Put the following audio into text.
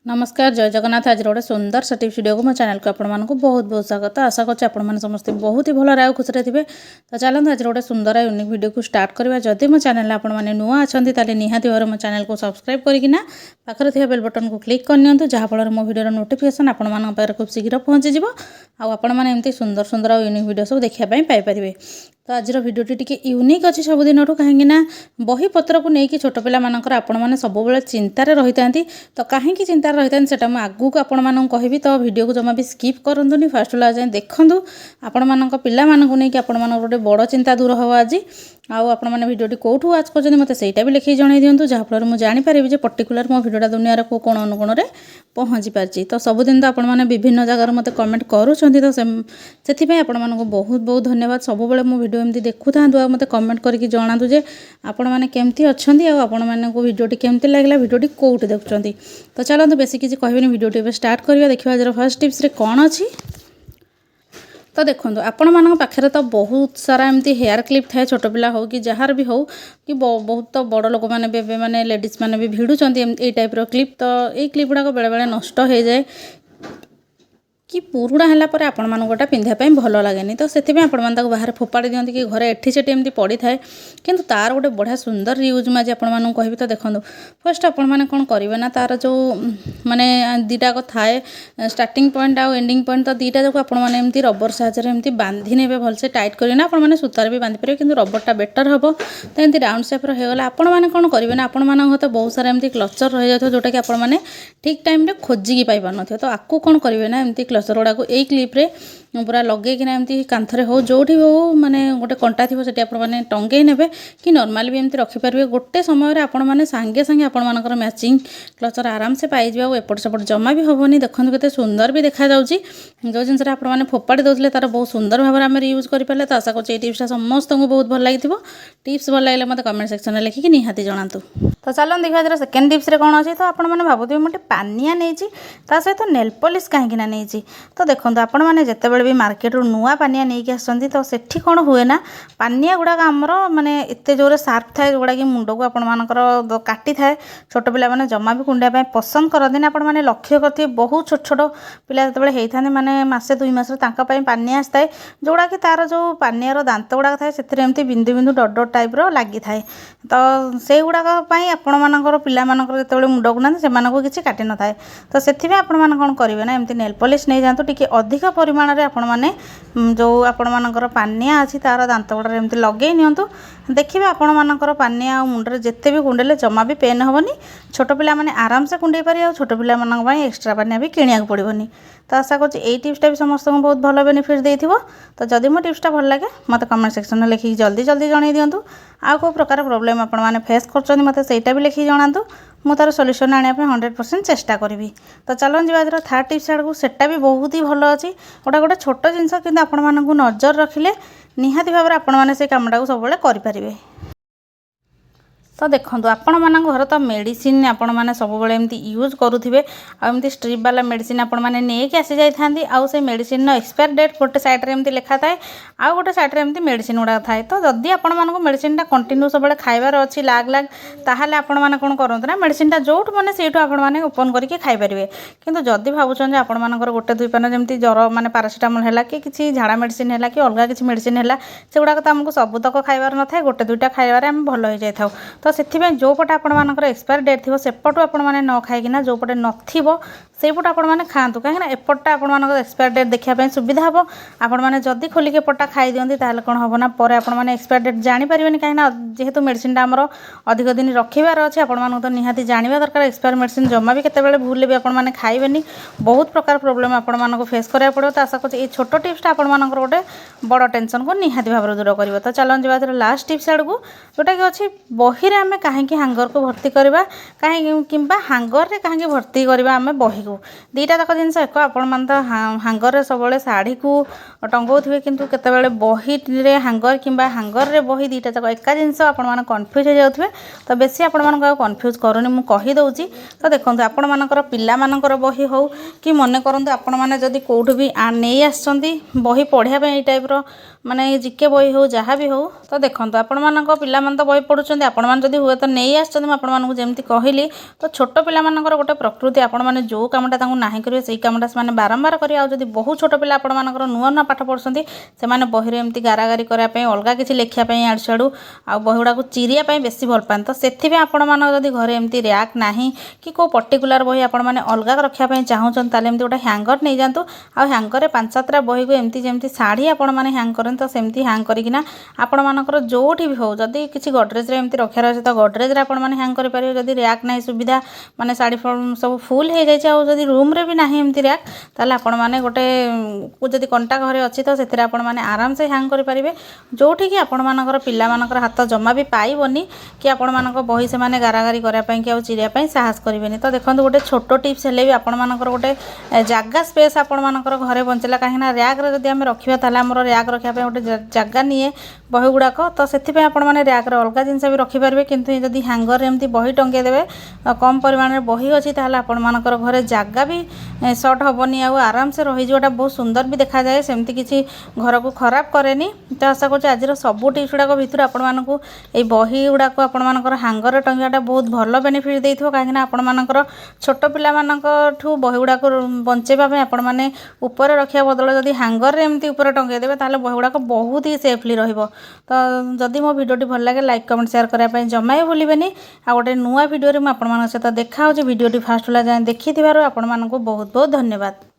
नमस्कार जय जगन्नाथ। आज गोटे सुंदर से टिप्स वीडियो को मो चैनल को आपको बहुत बहुत स्वागत। आशा करते आपने समस्त बहुत ही भल राय खुशी थे। तो चलते आज गोटे सुंदर यूनिक वीडियो को स्टार्ट करवा। जदि मो चैनल आपने नुआ अच्छा निहाती भाव मो चैनल को सब्सक्राइब करना पाखर थी बेल बटन को क्लिक करनी जहाँफल मो वीडियो नोटिफिकेशन आप खूब शीघ्र पहुँची आपने सुंदर सुंदर यूनिक वीडियो सब देखापी पाइपर। तो आज भिडियोटी टी यूनिक अच्छी सबुदिन कहीं बही पत्र को लेकिन छोट पिला आपण सब चिंतार रही था। तो कहीं चिंतार रही था से आगू को आपण मानक कहि। तो वीडियो को जमा भी स्किप करंतुनी फास्ट जाए देखूँ आपण मान पिला नहीं गोटे बड़ चिंता दूर हम आज आपण मैंने भिडियोटी कौटू वाच कर मत सहीटा भी लिखिक जन दिंतु जहाँफल मुझे जानीपारि पर्टिकुलर मो भिडियोटा दुनिया को कोण अनुकोण में पहुँची पार्टी। तो सबुदिन तो आपने विभिन्न जगार मत कमेंट करुँच तो से आपको बहुत बहुत धन्यवाद। सब मो भिडियो एमती देखु था मत कमेंट करके जनातु जे आपण मैंने केमती अच्छा आपण मैंने भिडियोटी केमती लगला भिडियोटी कौट देखुं। तो चलते बेसी किसी कहबी भिडियोटी स्टार्ट करवा। देखिए आज फर्स्ट टिप्स रे कौन अच्छी। तो देखो आपण मान पाखे तो बहुत सारा एमती हेयर क्लिप थाए छोट पिला हो कि जार भी हो कि बहुत तो बड़ लोक मैंने मैंने लेडीज मैंने भी भिड़ुंट ये टाइप क्लिप। तो ये क्लिप गुड़ाक बेले बेले नष्ट हो जाए कि पुरुणा है आपण मानकटा पिंधापी भल लगे। तो से बाहर फोपाड़ी दिखती कि घरे एठी सेठी एमती पड़ी थाए किंतु तार गोटे बढ़िया सुंदर यूज मैं आज आपको कहि। तो देखो फर्स्ट आपण मैंने कौन करेंगे ना तार जो माने दीटाक थाए स्टार्टिंग पॉइंट आउ एंडिंग पॉइंट। तो दीटा जो आपमती रबर साहाय्य बांधि ने भलसे टाइट करना आपने सूतार भी बांधि पारे कि रबरटा बेटर हम। तो एमती राउंड सेप्र होगा आपण मैंने कौन करेंगे ना आपण मान तो बहुत सारा एमती क्लचर रही जाए जोटा कि आपने ठीक टाइम खोजिकी पाई पार न। तो आपको कौन करेंगे ना एमती क्लचर गुड़ाक यही क्लिप्रे पूरा लगेकिना एमती कांथरे हो जोठी हो माने गोटे कंटा थी से आपने टंगे ने कि नॉर्मल भी एमती रखिपारे। गोटे समय आपण मैंने सांगे सांगे आपण मानकर मैचिंग क्लचर आराम से पाई जाओ एपट सेपट जमा भी हेनी। देखो केते सुंदर भी देखा जाउची जो जिनस आपने फोपाड़ी दौले तार बहुत सुंदर भाव में यूज करें। तो आशा कर टिप्सटा समस्त को बहुत भल लगी। टिप्स भल लगे मत कमेंट सेक्शन में लिखिकी निहाती जनातु। तो चलो देखा सेकेंड टिप्स कौन अच्छी। तो आपने भावुवे मोटे पानिया नहीं सहित नेल पॉलिश कहीं नहीं। तो देखो आपण मैंने जिते भी मार्केट रू नुआ पानिया नहीं आसती तो सेठी कौन हुए ना पानिया गुड़ाक आमर माने एत जोरे सार्प थाए जोड़ा कि मुंड को आपण मानकर काटी थाए छोट पिला माने जमा भी कुंडिया पसंद करते आपण मैंने लक्ष्य करते बहुत छोट छोट पिला जो होता माने मासे 2 मास पानिया आसता है जोड़ा कि तार जो पानियार दांत गुड़ाक थाए से एमती बिंदु बिंदु डट डट टाइप लगी थाए। तो से गुड़ाक आपण मानकर पिला मानकर जो मुंड को ना से किसी काटि न थाए। तो से आपण मैंने कौन करेंगे ना एमती नेल पॉलिश नहीं जातु टिके अधिक परिमाण में आपण मैंने जो आपण मानकर पानिया अच्छी तार दांत गुड़ा एमती लगे नियंतु देखिए आपण मानकर पानिया मुंडे जिते भी कुंडेले जमा भी पेन हेनी। छोट पिला माने आराम से कुंडे पारे और छोट पिला मानक एक्स्ट्रा पानिया भी किनिया पड़ोनी। तो आशा कर टिप्सटा भी समस्त को बहुत भल बेनिफिट देथिबो। तो जदि मो टिप्सटा भल लगे मत कमेंट सेक्शन में लिखिक जल्दी जल्दी जन दिंतु। आ को प्रकार प्रोब्लेम आपण मैंने फेस कर मत सहीटा भी लिखिक जनातु मु तार सॉल्यूशन आने 100% चेष्टा करी। तो चलो जी आज थर्ड टिप्स आड़ को सेटा भी बहुत ही भल अच्छी गोटा गोटे छोट जिनस कि आपण मानक नजर रखिले निहाती भाव आपण मैंने से कामटा को सब करें। तो देखो आपण मान घर तो मेडिसिन आपण मैंने सब एमती यूज करुवे आमती स्ट्रिप वाला मेडिसिन आपण मैंने नहीं आसी जाती आउ से मेडिसिन एक्सपायर डेट गोटे साइड्रे एमती लिखा थाए आउ गोटे साइड्रे एमती मेडिसिन गुड़ा थाए। तो जदि आपण मानक मेडिसिनटा कंटिन्यू सब खाइबार अच्छी लाग लाग ताहले आपण माने कोन करंतु ना मेडिसिनटा जोठ माने सेठु आपण माने ओपन करके खाइ परिबे। किंतु जदि भाबुछन जे आपण मानकर गोटे 2 पान जेमती ज्वर माने पैरासिटामोल हैला कि किछि झाड़ा मेडिसिन हैला कि अलगा किछि मेडिसिन हैला से गुड़ाक तो आमको सबुतक खाइबार न थाए गोटे 2टा खाइबार आम भल हो जाय थाउ। तो से जो पटे आपण मानकर एक्सपायर डेट थी सेपटू आपण मैंने न खाइकिना जो पटे नथिबो सेपट आपण मैंने खातु कहीं एपटा आपण मानकर एक्सपायर डेट देखापी सुविधा हम। आपण मैंने जदि खोलिक एपटा खाई दिंती ताहले कौन हम ना पर आपण मैंने एक्सपायर डेट जानीपारे कहीं जेहेतु मेडिसिनटा आमर अधिक दिन रखिबार अच्छे आपण मानक तो निहाती जानिबा दरकार एक्सपायर मेडिसिन जमा भी केतेबेले भूल भी आपण मैंने खाइबेनी बहुत प्रकार प्रोब्लेम आपण मानक फेस करा पड़ो। तो आशा कर छोट टिप्सटा आपण मानकर गोटे बड़ टेंशन को निहाती भाव दूर कर। तो चलो जी लास्ट टिप्स आड़ को जोटा कि अच्छी बही आम कहीं हांगर को भर्ती करवा कहीं कि हांगर रे कहीं भर्ती करवा आम बही को दीटा तक जिनस एक आपण मान तो हांगर सब शाढ़ी को टंगाउे किंतु केतेबेले बही रे हांगर कि हांगर रे बही दीटा तक एका जिनस आपण मान कन्फ्यूज हो जाउथबे। तो बेसी आपण मान कन्फ्यूज करूनी मु कहि दउची। तो देखंतु आपण मानकर पिला मानकर बही हो कि मने करंतु आपण माने जदी कोठु भी नहीं आछंती बही पढ़िया पे टाइप रो माने जिके बही हो जहाँ भी हो। तो देखंतु आपण मानक पिला मान तो बही पढुचंती आपण मान जदि हुए तो नहीं आसछन मैं आपण मानकु जेमती कहली तो छोट पिला मानकर गोटे प्रकृति आपण माने जो कामटा तांकु नाही करिवे सेही कामटा से माने बारंबार करिवे आ जदि बहुत छोट पिला आपण मानकर नुआ नुआ पाठ पढछन्ती से माने बहिरे एमती गारागारी करिया पई अलगा किछि लेखिया पई आड छाडू आ बहिउडा को चिरिया पई बेसी भल पान तो सेथि बे आपण मान जदि घरे एमती रैक नाही कि को पर्टिकुलर बही आपण माने अलगा रखिया पई चाहुछन ताले एमती गोटे हैंगर नै जांतु आ हैंगर रे 5-7टा बही को एमती जेमती साड़ी आपण माने हैंग करन तो सेमती हैंग करिकिना आपण मानकर जोठी भी हो जदि किछि गडरेज रे एमती रखिया रहै तो गडरेज रे आपण माने हैंग करि परियो जदि रैक नाही सुविधा माने साड़ी सब फुल हो जाय आ जदि रूम रे भी नाही एमती रैक ताले आपण माने गोटे जदि कंटा घरे अछि तो सेथिरे आपण माने आराम से हैंग करि परिबे जोठी कि आपण मानकर पिला मानकर हाथ जमा भी पाइबनी कि आपण मानकर बही से माने गारागारी करिया पई कि आ चिरिया पई साहस करिवेनी तो देखंतु गोटे छोटो टिप्स हेले भी आपण मानकर गोटे जागा स्पेस आपण मानकर घरे बंचला काहेना रैक रे जदि हम रखिबा ताले हमर रैक रखिया पई गोटे जागा निये बही गुड़ाक तो से आपण मैंने रैक अलग जिनस भी रखिपारे कितु जदि हैंगर एमती बही टंगे देवे कम परिमाण में बही अच्छी ताहले आपण मानकर घरे जागा भी सर्ट हेनी आराम से रहीजा बहुत सुंदर भी देखा जाए सेमती किसी घर को खराब करेनी तो आशा करुँ आज सब टिप्स गुड़ाक भितर आपण मानकु ए बही गुड़ाक आपण मानकर हैंगर टंगाटा बहुत भल बेनिफिट देइथो कहीं आपण मानकर छोट पिला मानकठू बही गुड़ाक बंचेबा पे आपण माने ऊपर रखिया बदल जदि हैंगर रे एमती ऊपर टंगे देबे ताहले बही गुड़ाक बहुत ही सेफली रहिबो तो जदि मो वीडियोटी भल लगे लाइक कमेंट शेयर करने जमा ही भूलें आ गोटे नुआ वीडियो में आपण सहित देखा भिडियोटी फास्ट जाए देखि बहुत बहुत धन्यवाद।